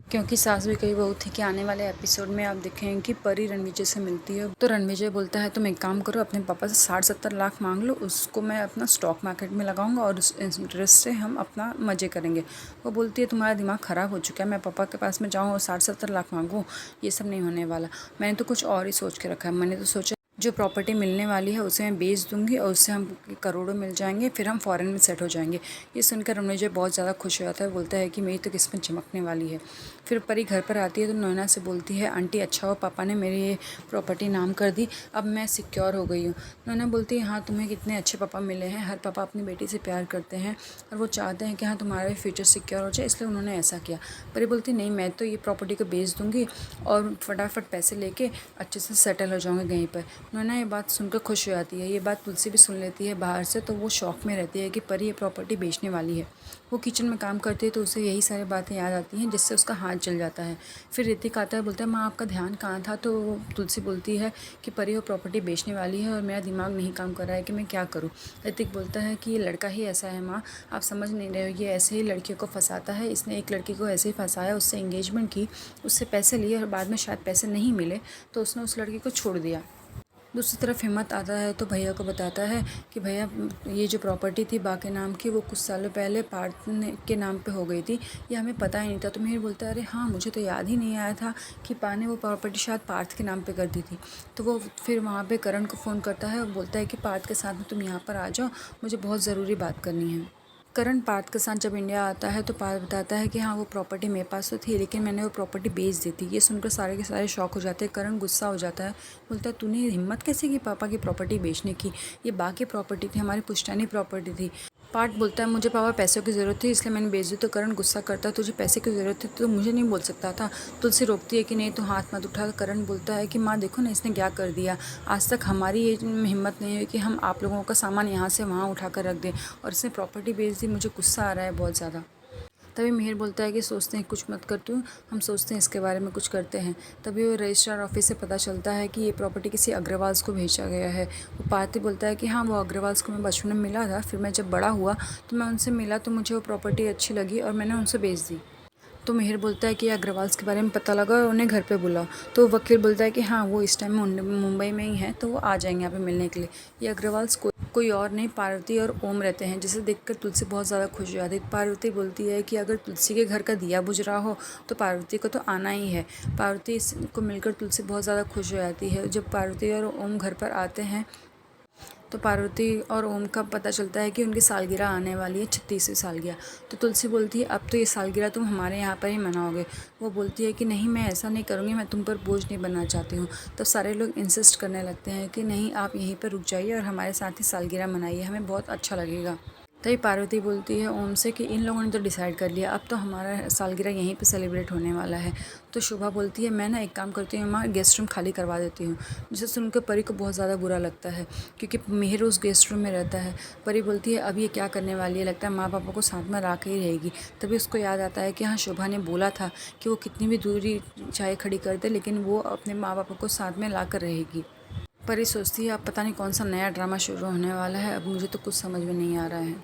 क्योंकि सास भी कही बहू थी कि आने वाले एपिसोड में आप देखेंगे कि परी रणविजय से मिलती है। तो रणविजय बोलता है तुम एक काम करो, अपने पापा से 60-70 लाख मांग लो, उसको मैं अपना स्टॉक मार्केट में लगाऊंगा और उस इंटरेस्ट से हम अपना मजे करेंगे। वो बोलती है तुम्हारा दिमाग ख़राब हो चुका है, मैं पापा के पास में जाऊँ और 60-70 लाख मांगूँ, ये सब नहीं होने वाला। मैंने तो कुछ और ही सोच के रखा है। मैंने तो सोचा जो प्रॉपर्टी मिलने वाली है उसे मैं बेच दूंगी और उससे हम करोड़ों मिल जाएंगे, फिर हम फॉरेन में सेट हो जाएंगे। ये सुनकर रणविजय बहुत ज़्यादा खुश हो जाता है, बोलता है कि मेरी तो किस्मत चमकने वाली है। फिर परी घर पर आती है तो नैना से बोलती है आंटी अच्छा हो पापा ने मेरी ये प्रॉपर्टी नाम कर दी, अब मैं सिक्योर हो गई हूँ। नैना बोलती है हाँ तुम्हें कितने अच्छे पापा मिले हैं, हर पापा अपनी बेटी से प्यार करते हैं और वो चाहते हैं कि हाँ तुम्हारा भी फ्यूचर सिक्योर हो जाए, इसलिए उन्होंने ऐसा किया। परी बोलती नहीं, मैं तो ये प्रॉपर्टी को बेच दूँगी और फटाफट पैसे लेके अच्छे से सेटल हो जाऊँगी कहीं पर। नैना ये बात सुनकर खुश हो जाती है। ये बात तुलसी भी सुन लेती है बाहर से, तो वो शौक में रहती है कि परी ये प्रॉपर्टी बेचने वाली है। वो किचन में काम करती है तो उसे यही सारी बातें याद आती हैं, जिससे उसका हाथ जल जाता है। फिर ऋतिक आता है, बोलता है माँ आपका ध्यान कहाँ था? तो तुलसी बोलती है कि परी वो प्रॉपर्टी बेचने वाली है और मेरा दिमाग नहीं काम कर रहा है कि मैं क्या करूँ। ऋतिक बोलता है कि ये लड़का ही ऐसा है माँ, आप समझ नहीं रहे हो, ये ऐसे ही लड़कियों को फंसाता है। इसने एक लड़की को ऐसे ही फंसाया, उससे एंगेजमेंट की, उससे पैसे लिए और बाद में शायद पैसे नहीं मिले तो उसने उस लड़की को छोड़ दिया। दूसरी तरफ हिम्मत आता है तो भैया को बताता है कि भैया ये जो प्रॉपर्टी थी बा के नाम की वो कुछ सालों पहले पार्थ के नाम पे हो गई थी, ये हमें पता ही नहीं था। तो मिहिर बोलता है अरे हाँ मुझे तो याद ही नहीं आया था कि पा ने वो प्रॉपर्टी शायद पार्थ के नाम पे कर दी थी। तो वो फिर वहाँ पे करण को फ़ोन करता है और बोलता है कि पार्थ के साथ में तुम यहाँ पर आ जाओ, मुझे बहुत ज़रूरी बात करनी है। करण पार्थ के साथ जब इंडिया आता है तो पार्थ बताता है कि हाँ वो प्रॉपर्टी मेरे पास तो थी लेकिन मैंने वो प्रॉपर्टी बेच दी थी। ये सुनकर सारे के सारे शॉक हो जाते हैं। करण गुस्सा हो जाता है, बोलता है तूने हिम्मत कैसे की पापा की प्रॉपर्टी बेचने की, ये बाकी प्रॉपर्टी थी, हमारी पुश्तैनी प्रॉपर्टी थी। पार्थ बोलता है मुझे पापा पैसों की ज़रूरत थी इसलिए मैंने बेच दी। तो करण गुस्सा करता है तुझे पैसे की ज़रूरत थी तो मुझे नहीं बोल सकता था। तुलसी रोकती है कि नहीं तो हाथ मत उठा। करण बोलता है कि माँ देखो ना इसने क्या कर दिया, आज तक हमारी ये हिम्मत नहीं हुई कि हम आप लोगों का सामान यहाँ से वहाँ उठा कर रख दें और इसने प्रॉपर्टी बेच दी, मुझे गुस्सा आ रहा है बहुत ज़्यादा। तभी मिहिर बोलता है कि सोचते हैं कुछ मत कर तू, हम सोचते हैं इसके बारे में कुछ करते हैं। तभी वो रजिस्ट्रार ऑफिस से पता चलता है कि ये प्रॉपर्टी किसी अग्रवाल्स को भेजा गया है। वो पार्थ बोलता है कि हाँ वो अग्रवाल्स को मैं बचपन में मिला था, फिर मैं जब बड़ा हुआ तो मैं उनसे मिला तो मुझे वो प्रॉपर्टी अच्छी लगी और मैंने उनसे बेच दी। तो मिहिर बोलता है कि अग्रवाल्स के बारे में पता लगा और उन्हें घर पे बुलाओ। तो वकील बोलता है कि हाँ वो इस टाइम मुंबई में ही है तो वो आ जाएंगे यहाँ पे मिलने के लिए। ये अग्रवाल्स कोई और नहीं पार्वती और ओम रहते हैं, जिसे देखकर तुलसी बहुत ज़्यादा खुश हो जाती है। पार्वती बोलती है कि अगर तुलसी के घर का दिया बुझ रहा हो तो पार्वती को तो आना ही है। पार्वती को मिलकर तुलसी बहुत ज़्यादा खुश हो जाती है। जब पार्वती और ओम घर पर आते हैं तो पार्वती और ओम का पता चलता है कि उनकी सालगिरह आने वाली है, 36वीं सालगिरह। तो तुलसी बोलती है अब तो ये सालगिरह तुम हमारे यहाँ पर ही मनाओगे। वो बोलती है कि नहीं मैं ऐसा नहीं करूँगी, मैं तुम पर बोझ नहीं बनना चाहती हूँ। तो सारे लोग इंसिस्ट करने लगते हैं कि नहीं आप यहीं पर रुक जाइए और हमारे साथ ही सालगिरह मनाइए, हमें बहुत अच्छा लगेगा। तभी पार्वती बोलती है ओम से कि इन लोगों ने तो डिसाइड कर लिया, अब तो हमारा सालगिरह यहीं पे सेलिब्रेट होने वाला है। तो शोभा बोलती है मैं ना एक काम करती हूँ माँ, गेस्ट रूम खाली करवा देती हूँ। जिसे सुनकर परी को बहुत ज़्यादा बुरा लगता है क्योंकि मिहिर उस गेस्ट रूम में रहता है। परी बोलती है अब ये क्या करने वाली है, लगता है माँ पापा को साथ में ला के ही रहेगी। तभी उसको याद आता है कि हाँ शोभा ने बोला था कि वो कितनी भी दूरी चाहे खड़ी कर दे लेकिन वो अपने माँ पापा को साथ में ला कर रहेगी। परी सोचती है अब पता नहीं कौन सा नया ड्रामा शुरू होने वाला है, अब मुझे तो कुछ समझ में नहीं आ रहा है।